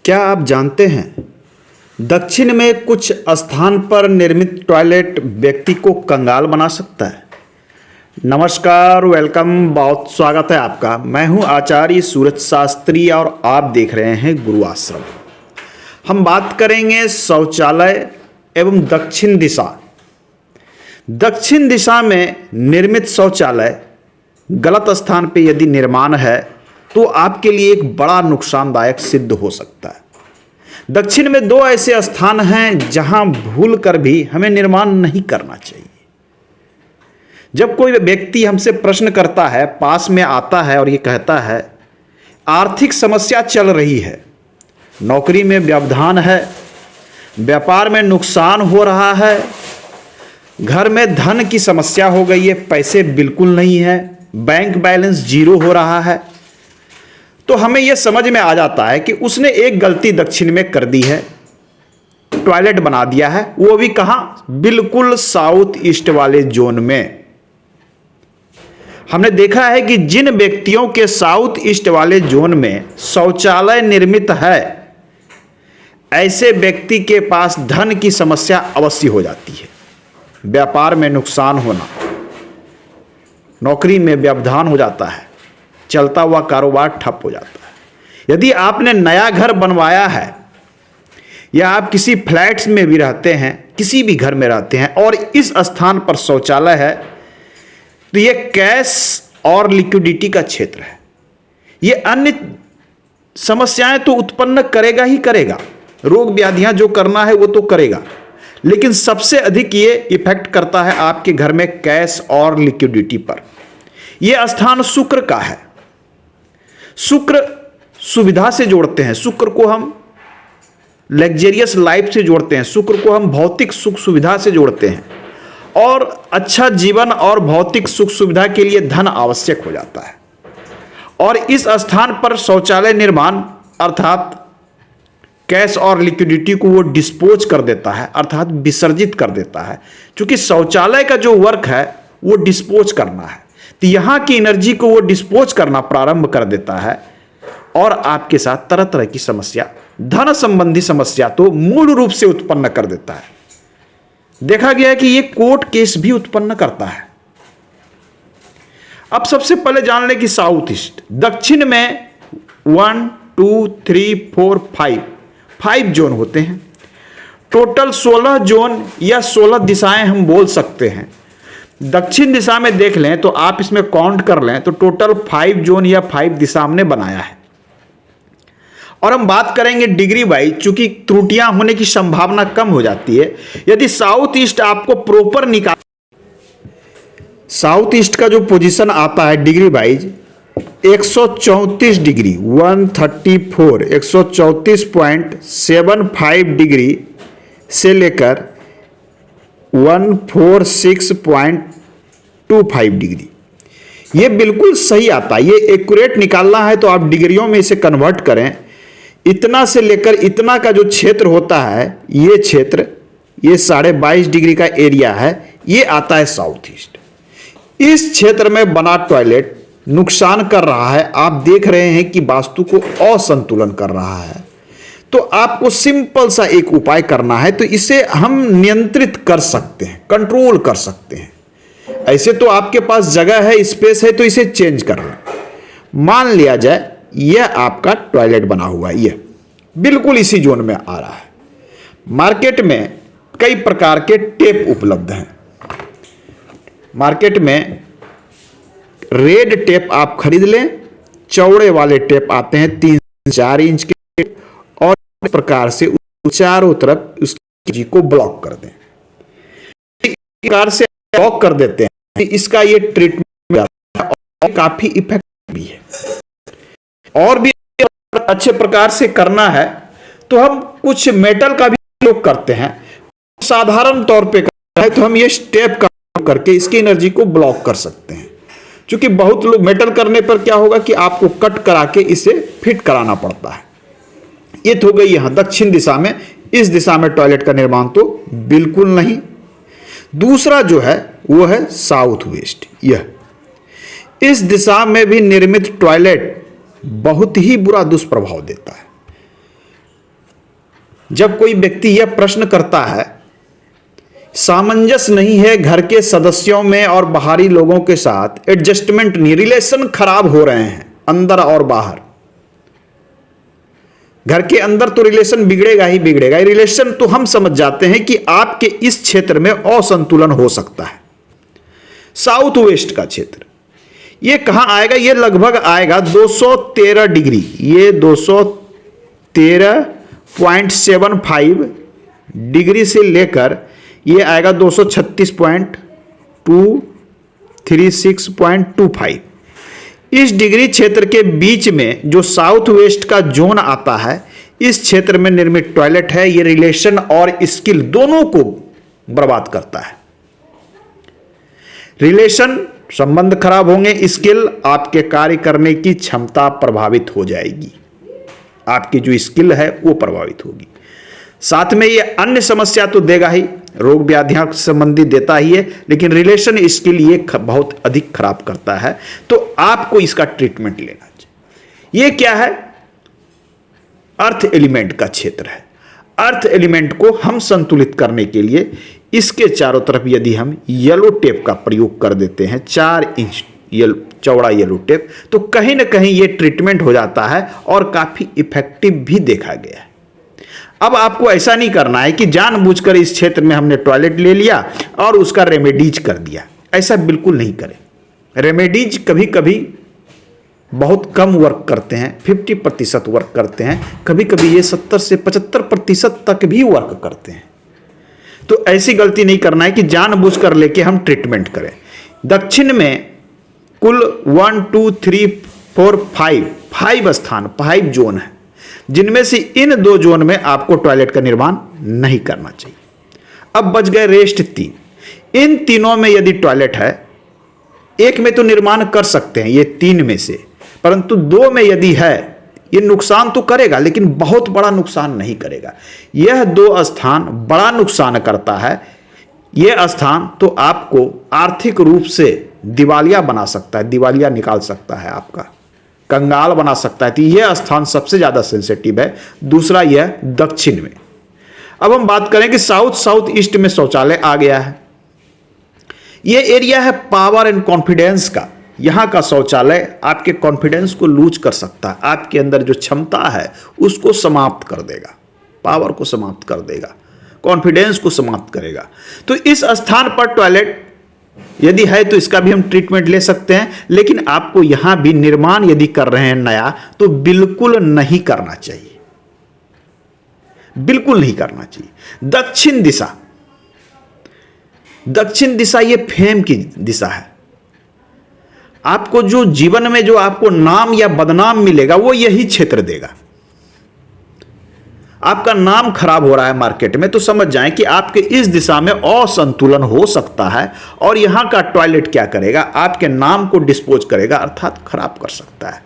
क्या आप जानते हैं दक्षिण में कुछ स्थान पर निर्मित टॉयलेट व्यक्ति को कंगाल बना सकता है। नमस्कार, वेलकम, बहुत स्वागत है आपका। मैं हूं आचार्य सूरज शास्त्री और आप देख रहे हैं गुरु आश्रम। हम बात करेंगे शौचालय एवं दक्षिण दिशा। दक्षिण दिशा में निर्मित शौचालय गलत स्थान पर यदि निर्माण है तो आपके लिए एक बड़ा नुकसानदायक सिद्ध हो सकता है। दक्षिण में दो ऐसे स्थान हैं जहां भूल कर भी हमें निर्माण नहीं करना चाहिए। जब कोई व्यक्ति हमसे प्रश्न करता है, पास में आता है और ये कहता है आर्थिक समस्या चल रही है, नौकरी में व्यवधान है, व्यापार में नुकसान हो रहा है, घर में धन की समस्या हो गई है, पैसे बिल्कुल नहीं है, बैंक बैलेंस जीरो हो रहा है, तो हमें यह समझ में आ जाता है कि उसने एक गलती दक्षिण में कर दी है, टॉयलेट बना दिया है, वो भी कहां? बिल्कुल साउथ ईस्ट वाले जोन में। हमने देखा है कि जिन व्यक्तियों के साउथ ईस्ट वाले जोन में शौचालय निर्मित है, ऐसे व्यक्ति के पास धन की समस्या अवश्य हो जाती है, व्यापार में नुकसान होना, नौकरी में व्यवधान हो जाता है, चलता हुआ कारोबार ठप हो जाता है। यदि आपने नया घर बनवाया है या आप किसी फ्लैट्स में भी रहते हैं, किसी भी घर में रहते हैं और इस स्थान पर शौचालय है, तो यह कैश और लिक्विडिटी का क्षेत्र है। यह अन्य समस्याएं तो उत्पन्न करेगा ही करेगा, रोग व्याधियां जो करना है वो तो करेगा, लेकिन सबसे अधिक ये इफेक्ट करता है आपके घर में कैश और लिक्विडिटी पर। यह स्थान शुक्र का है। शुक्र सुविधा से जोड़ते हैं, शुक्र को हम लग्जरियस लाइफ से जोड़ते हैं, शुक्र को हम भौतिक सुख सुविधा से जोड़ते हैं और अच्छा जीवन और भौतिक सुख सुविधा के लिए धन आवश्यक हो जाता है। और इस स्थान पर शौचालय निर्माण अर्थात कैश और लिक्विडिटी को वो डिस्पोज कर देता है, अर्थात विसर्जित कर देता है। क्योंकि शौचालय का जो वर्क है वो डिस्पोज करना है, तो यहां की एनर्जी को वो डिस्पोज करना प्रारंभ कर देता है और आपके साथ तरह तरह की समस्या, धन संबंधी समस्या तो मूल रूप से उत्पन्न कर देता है। देखा गया है कि ये कोर्ट केस भी उत्पन्न करता है। अब सबसे पहले जान लें कि साउथ ईस्ट, दक्षिण में 1 2 3 4 5 जोन होते हैं। टोटल 16 जोन या 16 दिशाएं हम बोल सकते हैं। दक्षिण दिशा में देख लें तो आप इसमें काउंट कर लें तो टोटल 5 जोन या 5 दिशा हमने बनाया है। और हम बात करेंगे डिग्री वाइज, चूंकि त्रुटियां होने की संभावना कम हो जाती है। यदि साउथ ईस्ट आपको प्रॉपर निकाल, साउथ ईस्ट का जो पोजीशन आता है डिग्री वाइज 134 डिग्री 134 134.75 डिग्री से लेकर 146.25 डिग्री, ये बिल्कुल सही आता है। ये एक्यूरेट निकालना है तो आप डिग्रियों में इसे कन्वर्ट करें। इतना से लेकर इतना का जो क्षेत्र होता है, ये क्षेत्र, ये 22.5 डिग्री का एरिया है, ये आता है साउथ ईस्ट। इस क्षेत्र में बना टॉयलेट नुकसान कर रहा है। आप देख रहे हैं कि वास्तु को असंतुलन कर रहा है, तो आपको सिंपल सा एक उपाय करना है, तो इसे हम नियंत्रित कर सकते हैं, कंट्रोल कर सकते हैं। ऐसे तो आपके पास जगह है, स्पेस है, तो इसे चेंज कर लें। मान लिया जाए यह आपका टॉयलेट बना हुआ है, यह बिल्कुल इसी जोन में आ रहा है। मार्केट में कई प्रकार के टेप उपलब्ध हैं। मार्केट में रेड टेप आप खरीद लें, चौड़े वाले टेप आते हैं 3-4 इंच के, और इस प्रकार से चारों तरफ उसकी को ब्लॉक कर दें। इस प्रकार से ब्लॉक कर देते हैं, इसका ये ट्रीटमेंट और काफी इफेक्टिव भी है। और भी अच्छे प्रकार से करना है तो हम कुछ मेटल का भी उपयोग करते हैं। साधारण तौर पे करना है तो हम ये स्टेप का करके इसकी एनर्जी को ब्लॉक कर सकते हैं। क्योंकि बहुत लोग मेटल करने पर क्या होगा कि आपको कट करा के इसे फिट कराना पड़ता है। ये तो हो गई यहां दक्षिण दिशा में। इस दिशा में टॉयलेट का निर्माण तो बिल्कुल नहीं। दूसरा जो है वो है साउथ वेस्ट। यह इस दिशा में भी निर्मित टॉयलेट बहुत ही बुरा दुष्प्रभाव देता है। जब कोई व्यक्ति यह प्रश्न करता है, सामंजस्य नहीं है घर के सदस्यों में और बाहरी लोगों के साथ, एडजस्टमेंट नहीं, रिलेशन खराब हो रहे हैं अंदर और बाहर। घर के अंदर तो रिलेशन बिगड़ेगा ही बिगड़ेगा। रिलेशन तो हम समझ जाते हैं कि आपके इस क्षेत्र में असंतुलन हो सकता है। साउथ वेस्ट का क्षेत्र ये कहां आएगा? ये लगभग आएगा 213 डिग्री, ये 213.75 डिग्री से लेकर ये आएगा 236.236.25। इस डिग्री क्षेत्र के बीच में जो साउथ वेस्ट का जोन आता है, इस क्षेत्र में निर्मित टॉयलेट है। ये रिलेशन और स्किल दोनों को बर्बाद करता है। रिलेशन, संबंध खराब होंगे, स्किल, आपके कार्य करने की क्षमता प्रभावित हो जाएगी, आपकी जो स्किल है वो प्रभावित होगी। साथ में ये अन्य समस्या तो देगा ही, रोग व्याधियों से संबंधित देता ही है, लेकिन रिलेशन स्किल ये बहुत अधिक खराब करता है। तो आपको इसका ट्रीटमेंट लेना चाहिए। ये क्या है? अर्थ एलिमेंट का क्षेत्र है। अर्थ एलिमेंट को हम संतुलित करने के लिए इसके चारों तरफ यदि हम येलो टेप का प्रयोग कर देते हैं, 4 इंच चौड़ा येलो टेप, तो कहीं ना कहीं ये ट्रीटमेंट हो जाता है और काफी इफेक्टिव भी देखा गया है। अब आपको ऐसा नहीं करना है कि जानबूझकर इस क्षेत्र में हमने टॉयलेट ले लिया और उसका रेमेडीज कर दिया। ऐसा बिल्कुल नहीं करें। रेमेडीज कभी कभी बहुत कम वर्क करते हैं, 50% वर्क करते हैं, कभी कभी ये 70 से 75% तक भी वर्क करते हैं। तो ऐसी गलती नहीं करना है कि जानबूझकर लेके हम ट्रीटमेंट करें। दक्षिण में कुल 1 2 3 4 5 स्थान, 5 जोन है, जिनमें से इन 2 जोन में आपको टॉयलेट का निर्माण नहीं करना चाहिए। अब बच गए रेस्ट 3। इन तीनों में यदि टॉयलेट है, एक में तो निर्माण कर सकते हैं ये 3 में से, परंतु 2 में यदि है, ये नुकसान तो करेगा लेकिन बहुत बड़ा नुकसान नहीं करेगा। यह 2 स्थान बड़ा नुकसान करता है। यह स्थान तो आपको आर्थिक रूप से दिवालिया बना सकता है, दिवालिया निकाल सकता है, आपका कंगाल बना सकता है। तो यह स्थान सबसे ज्यादा सेंसिटिव है। दूसरा यह दक्षिण में। अब हम बात करें कि साउथ ईस्ट में शौचालय आ गया है। यह एरिया है पावर एंड कॉन्फिडेंस का। यहां का शौचालय आपके कॉन्फिडेंस को लूज कर सकता है, आपके अंदर जो क्षमता है उसको समाप्त कर देगा, पावर को समाप्त कर देगा, कॉन्फिडेंस को समाप्त करेगा। तो इस स्थान पर टॉयलेट यदि है तो इसका भी हम ट्रीटमेंट ले सकते हैं, लेकिन आपको यहां भी निर्माण यदि कर रहे हैं नया, तो बिल्कुल नहीं करना चाहिए, बिल्कुल नहीं करना चाहिए। दक्षिण दिशा ये फेम की दिशा है। आपको जो जीवन में जो आपको नाम या बदनाम मिलेगा वो यही क्षेत्र देगा। आपका नाम खराब हो रहा है मार्केट में, तो समझ जाएं कि आपके इस दिशा में असंतुलन हो सकता है, और यहां का टॉयलेट क्या करेगा? आपके नाम को डिस्पोज करेगा, अर्थात खराब कर सकता है,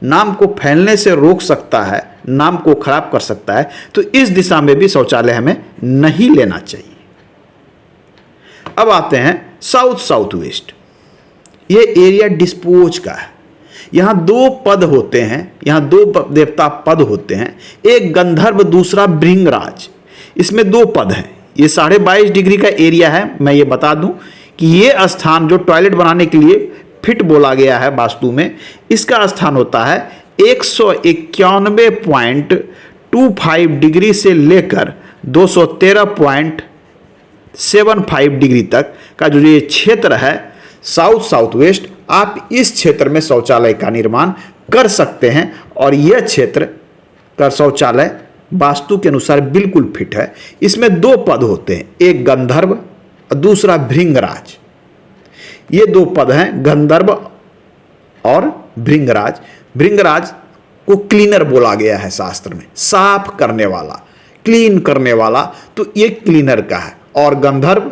नाम को फैलने से रोक सकता है, नाम को खराब कर सकता है। तो इस दिशा में भी शौचालय हमें नहीं लेना चाहिए। अब आते हैं साउथ वेस्ट। ये एरिया डिस्पोज का है। यहां 2 पद होते हैं, यहां 2 देवता पद होते हैं, एक गंधर्व, दूसरा भृंगराज। इसमें 2 पद हैं। ये 22.5 डिग्री का एरिया है। मैं ये बता दूं कि ये स्थान जो टॉयलेट बनाने के लिए फिट बोला गया है वास्तु में, इसका स्थान होता है 191.25 डिग्री से लेकर 213.75 डिग्री तक का जो ये क्षेत्र है साउथ वेस्ट, आप इस क्षेत्र में शौचालय का निर्माण कर सकते हैं। और यह क्षेत्र का शौचालय वास्तु के अनुसार बिल्कुल फिट है। इसमें 2 पद होते हैं, एक गंधर्व और दूसरा भृंगराज। ये 2 पद हैं, गंधर्व और भृंगराज। भृंगराज को क्लीनर बोला गया है शास्त्र में, साफ करने वाला, क्लीन करने वाला, तो ये क्लीनर का है। और गंधर्व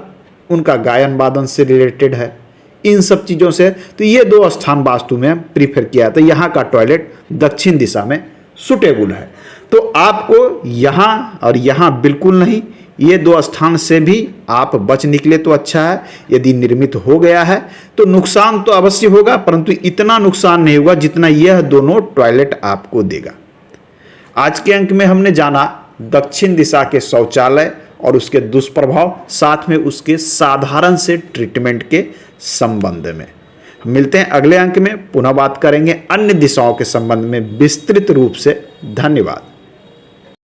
उनका गायन वादन से रिलेटेड है, इन सब चीज़ों से। तो ये 2 स्थान वास्तु में प्रीफर किया था। यहाँ का टॉयलेट दक्षिण दिशा में सुटेबल है। तो आपको यहाँ और यहाँ बिल्कुल नहीं, ये 2 स्थान से भी आप बच निकले तो अच्छा है। यदि निर्मित हो गया है तो नुकसान तो अवश्य होगा, परंतु इतना नुकसान नहीं होगा जितना यह दोनों टॉयलेट आपको देगा। आज के अंक में हमने जाना दक्षिण दिशा के शौचालय और उसके दुष्प्रभाव, साथ में उसके साधारण से ट्रीटमेंट के संबंध में। मिलते हैं अगले अंक में, पुनः बात करेंगे अन्य दिशाओं के संबंध में विस्तृत रूप से। धन्यवाद।